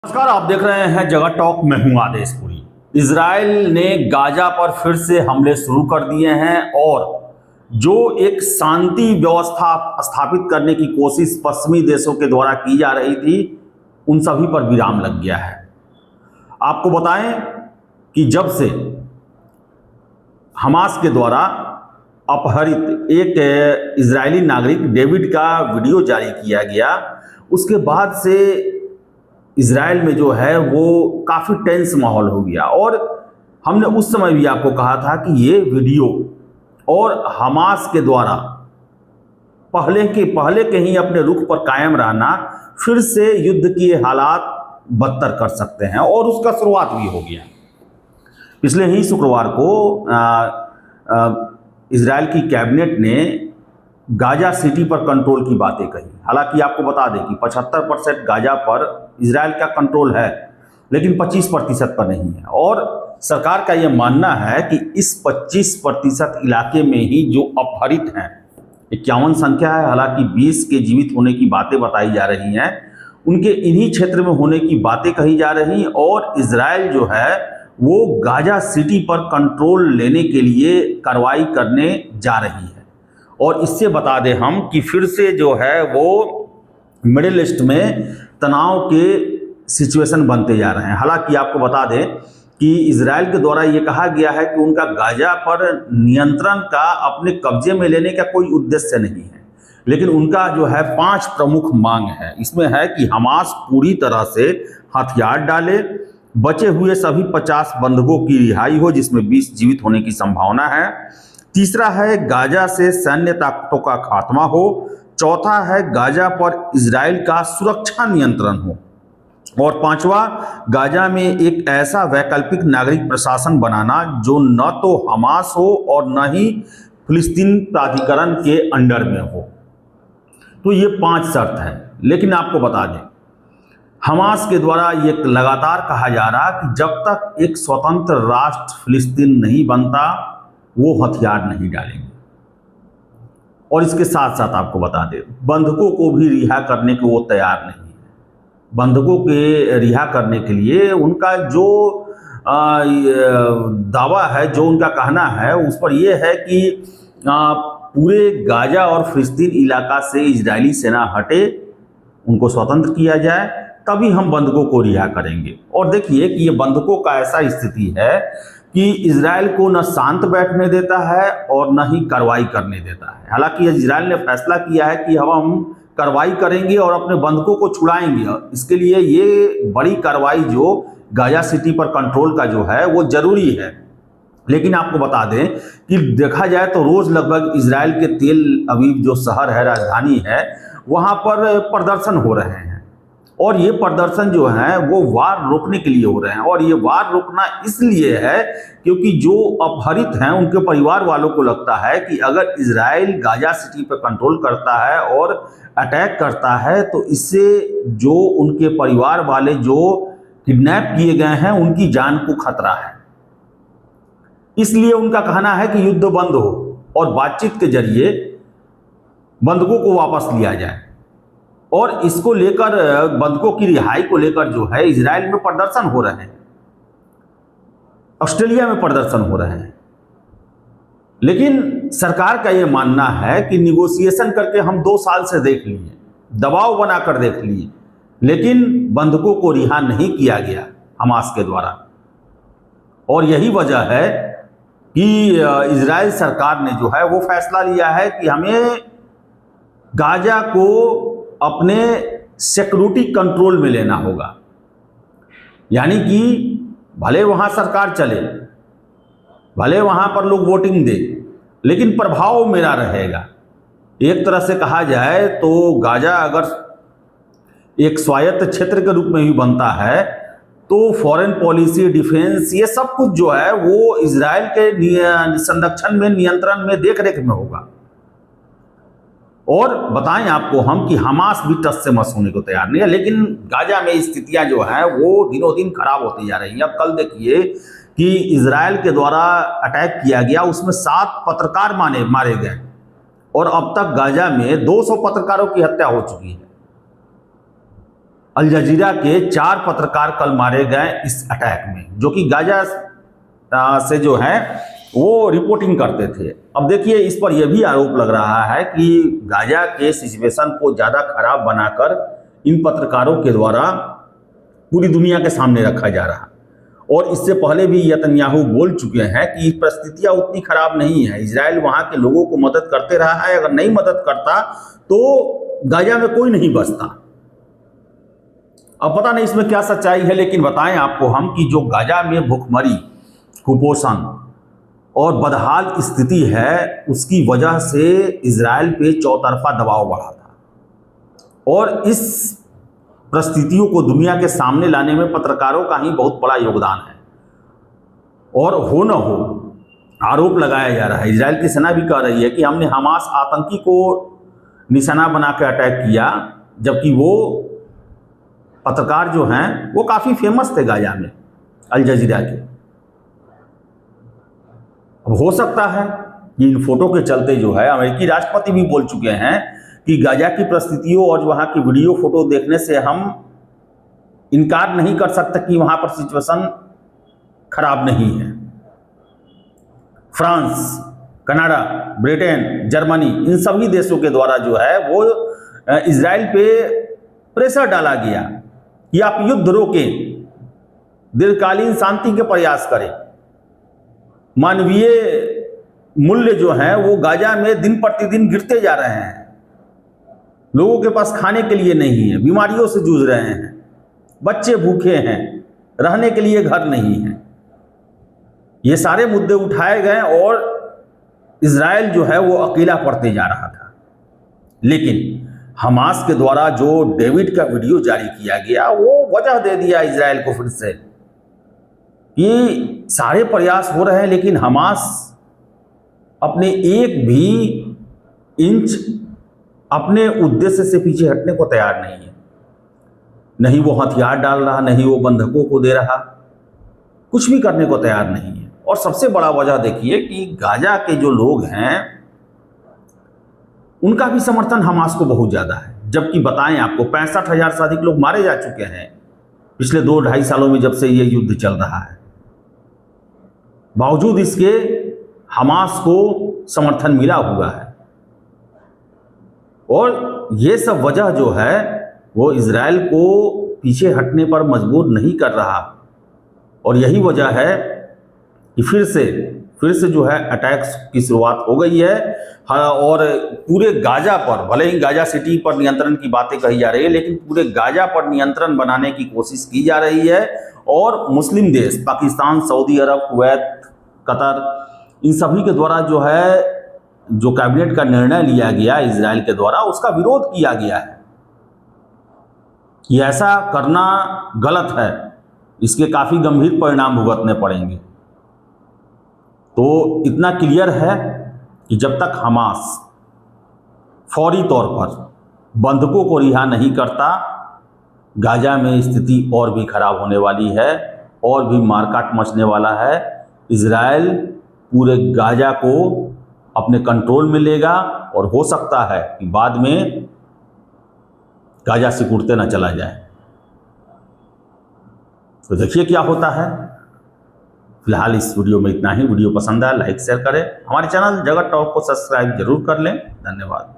नमस्कार, आप देख रहे हैं जगत टॉक। मैं हूं आदेशपुरी। इजराइल ने गाजा पर फिर से हमले शुरू कर दिए हैं और जो एक शांति व्यवस्था स्थापित करने की कोशिश पश्चिमी देशों के द्वारा की जा रही थी, उन सभी पर विराम लग गया है। आपको बताएं कि जब से हमास के द्वारा अपहरित एक इजरायली नागरिक डेविड का वीडियो जारी किया गया, उसके बाद से इजराइल में जो है वो काफ़ी टेंस माहौल हो गया। और हमने उस समय भी आपको कहा था कि ये वीडियो और हमास के द्वारा पहले के ही अपने रुख पर कायम रहना फिर से युद्ध के हालात बदतर कर सकते हैं, और उसका शुरुआत भी हो गया। पिछले ही शुक्रवार को इजराइल की कैबिनेट ने गाजा सिटी पर कंट्रोल की बातें कही। हालांकि आपको बता दें कि 75% गाजा पर इजराइल का कंट्रोल है, लेकिन 25% पर नहीं है। और सरकार का यह मानना है कि इस 25% इलाके में ही जो अपहरित हैं, 51 संख्या है, हालांकि 20 के जीवित होने की बातें बताई जा रही हैं, उनके इन्हीं क्षेत्र में होने की बातें कही जा रही। और इजराइल जो है वो गाजा सिटी पर कंट्रोल लेने के लिए कार्रवाई करने जा रही है। और इससे बता दें हम कि फिर से जो है वो मिडिल ईस्ट में तनाव के सिचुएशन बनते जा रहे हैं। हालांकि आपको बता दें कि इजराइल के द्वारा ये कहा गया है कि उनका गाजा पर नियंत्रण का अपने कब्जे में लेने का कोई उद्देश्य नहीं है, लेकिन उनका जो है 5 प्रमुख मांग है। इसमें है कि हमास पूरी तरह से हथियार डाले, बचे हुए सभी 50 बंधकों की रिहाई हो, जिसमें 20 जीवित होने की संभावना है। तीसरा है गाजा से सैन्य ताकतों का खात्मा हो। चौथा है गाजा पर इजराइल का सुरक्षा नियंत्रण हो। और पांचवा, गाजा में एक ऐसा वैकल्पिक नागरिक प्रशासन बनाना जो न तो हमास हो और न ही फिलिस्तीन प्राधिकरण के अंडर में हो। तो ये 5 शर्त है। लेकिन आपको बता दें, हमास के द्वारा ये लगातार कहा जा रहा कि जब तक एक स्वतंत्र राष्ट्र फिलिस्तीन नहीं बनता, वो हथियार नहीं डालेंगे। और इसके साथ साथ आपको बता दें, बंधकों को भी रिहा करने को वो तैयार नहीं है। बंधकों के रिहा करने के लिए उनका जो दावा है, जो उनका कहना है, उस पर यह है कि पूरे गाजा और फिलिस्तीन इलाका से इजरायली सेना हटे, उनको स्वतंत्र किया जाए, तभी हम बंधकों को रिहा करेंगे। और देखिए कि ये बंधकों का ऐसा स्थिति है कि इजराइल को न शांत बैठने देता है और न ही कार्रवाई करने देता है। हालांकि इजराइल ने फैसला किया है कि हम कार्रवाई करेंगे और अपने बंधकों को छुड़ाएंगे। इसके लिए ये बड़ी कार्रवाई जो गाजा सिटी पर कंट्रोल का जो है वो जरूरी है। लेकिन आपको बता दें कि देखा जाए तो रोज लगभग इजराइल के तेल अवीव जो शहर है, राजधानी है, वहां पर प्रदर्शन हो रहे हैं। और ये प्रदर्शन जो है वो वार रोकने के लिए हो रहे हैं। और ये वार रोकना इसलिए है क्योंकि जो अपहरित हैं उनके परिवार वालों को लगता है कि अगर इजराइल गाजा सिटी पर कंट्रोल करता है और अटैक करता है, तो इससे जो उनके परिवार वाले जो किडनैप किए गए हैं उनकी जान को खतरा है। इसलिए उनका कहना है कि युद्ध बंद हो और बातचीत के जरिए बंधकों को वापस लिया जाए। और इसको लेकर, बंधकों की रिहाई को लेकर जो है इजराइल में प्रदर्शन हो रहे हैं, ऑस्ट्रेलिया में प्रदर्शन हो रहे हैं। लेकिन सरकार का यह मानना है कि निगोशिएशन करके हम 2 साल से देख लिए, दबाव बनाकर देख लिए, लेकिन बंधकों को रिहा नहीं किया गया हमास के द्वारा। और यही वजह है कि इजराइल सरकार ने जो है वो फैसला लिया है कि हमें गाजा को अपने सिक्योरिटी कंट्रोल में लेना होगा। यानी कि भले वहां सरकार चले, भले वहां पर लोग वोटिंग दे, लेकिन प्रभाव मेरा रहेगा। एक तरह से कहा जाए तो गाजा अगर एक स्वायत्त क्षेत्र के रूप में भी बनता है, तो फॉरेन पॉलिसी, डिफेंस, ये सब कुछ जो है वो इजराइल के संरक्षण में, नियंत्रण में, देख रेख में होगा। और बताएं आपको हम कि हमास भी टस से मस होने को तैयार नहीं है। लेकिन गाजा में स्थितियां जो है वो दिनों दिन खराब होती जा रही हैं। अब कल देखिए कि इजराइल के द्वारा अटैक किया गया, उसमें 7 पत्रकार मारे गए, और अब तक गाजा में 200 पत्रकारों की हत्या हो चुकी है। अल जजीरा के 4 पत्रकार कल मारे गए इस अटैक में, जो कि गाजा से जो है वो रिपोर्टिंग करते थे। अब देखिए, इस पर यह भी आरोप लग रहा है कि गाजा के सिचुएशन को ज़्यादा खराब बनाकर इन पत्रकारों के द्वारा पूरी दुनिया के सामने रखा जा रहा। और इससे पहले भी नेतन्याहू बोल चुके हैं कि परिस्थितियां उतनी खराब नहीं है, इजराइल वहां के लोगों को मदद करते रहा है, अगर नहीं मदद करता तो गाजा में कोई नहीं बचता। अब पता नहीं इसमें क्या सच्चाई है, लेकिन बताएं आपको हम कि जो गाजा में भूखमरी, कुपोषण और बदहाल स्थिति है, उसकी वजह से इजराइल पे चौतरफा दबाव बढ़ा था। और इस परिस्थितियों को दुनिया के सामने लाने में पत्रकारों का ही बहुत बड़ा योगदान है। और हो न हो, आरोप लगाया जा रहा है, इजराइल की सेना भी कह रही है कि हमने हमास आतंकी को निशाना बना के अटैक किया, जबकि वो पत्रकार जो हैं वो काफ़ी फेमस थे गाजा में, अल जजीरा के। अब हो सकता है कि इन फोटो के चलते जो है, अमेरिकी राष्ट्रपति भी बोल चुके हैं कि गाजा की परिस्थितियों और वहाँ की वीडियो फोटो देखने से हम इनकार नहीं कर सकते कि वहाँ पर सिचुएशन खराब नहीं है। फ्रांस, कनाडा, ब्रिटेन, जर्मनी, इन सभी देशों के द्वारा जो है वो इजराइल पे प्रेशर डाला गया कि आप युद्ध रोकें, दीर्घकालीन शांति के प्रयास करें। मानवीय मूल्य जो हैं वो गाजा में दिन प्रतिदिन गिरते जा रहे हैं। लोगों के पास खाने के लिए नहीं है, बीमारियों से जूझ रहे हैं, बच्चे भूखे हैं, रहने के लिए घर नहीं है। ये सारे मुद्दे उठाए गए और इजराइल जो है वो अकेला पड़ते जा रहा था। लेकिन हमास के द्वारा जो डेविड का वीडियो जारी किया गया, वो वजह दे दिया इजराइल को फिर से कि सारे प्रयास हो रहे हैं, लेकिन हमास अपने एक भी इंच अपने उद्देश्य से पीछे हटने को तैयार नहीं है। नहीं वो हथियार डाल रहा, नहीं वो बंधकों को दे रहा, कुछ भी करने को तैयार नहीं है। और सबसे बड़ा वजह देखिए कि गाजा के जो लोग हैं उनका भी समर्थन हमास को बहुत ज़्यादा है। जबकि बताएं आपको, 65,000 से अधिक लोग मारे जा चुके हैं पिछले 2-2.5 सालों में, जब से ये युद्ध चल रहा है। बावजूद इसके हमास को समर्थन मिला हुआ है। और ये सब वजह जो है वो इजराइल को पीछे हटने पर मजबूर नहीं कर रहा। और यही वजह है कि फिर से जो है अटैक्स की शुरुआत हो गई है। और पूरे गाजा पर, भले ही गाजा सिटी पर नियंत्रण की बातें कही जा रही है, लेकिन पूरे गाजा पर नियंत्रण बनाने की कोशिश की जा रही है। और मुस्लिम देश पाकिस्तान, सऊदी अरब, कुवैत, कतर, इन सभी के द्वारा जो है जो कैबिनेट का निर्णय लिया गया इजराइल के द्वारा, उसका विरोध किया गया है कि ऐसा करना गलत है, इसके काफ़ी गंभीर परिणाम भुगतने पड़ेंगे। तो इतना क्लियर है कि जब तक हमास फौरी तौर पर बंधकों को रिहा नहीं करता, गाजा में स्थिति और भी खराब होने वाली है, और भी मारकाट मचने वाला है। इजराइल पूरे गाजा को अपने कंट्रोल में लेगा और हो सकता है कि बाद में गाजा सिकुड़ते ना चला जाए। तो देखिए क्या होता है। फिलहाल इस वीडियो में इतना ही। वीडियो पसंद आया लाइक शेयर करें। हमारे चैनल जगत टॉक को सब्सक्राइब जरूर कर लें। धन्यवाद।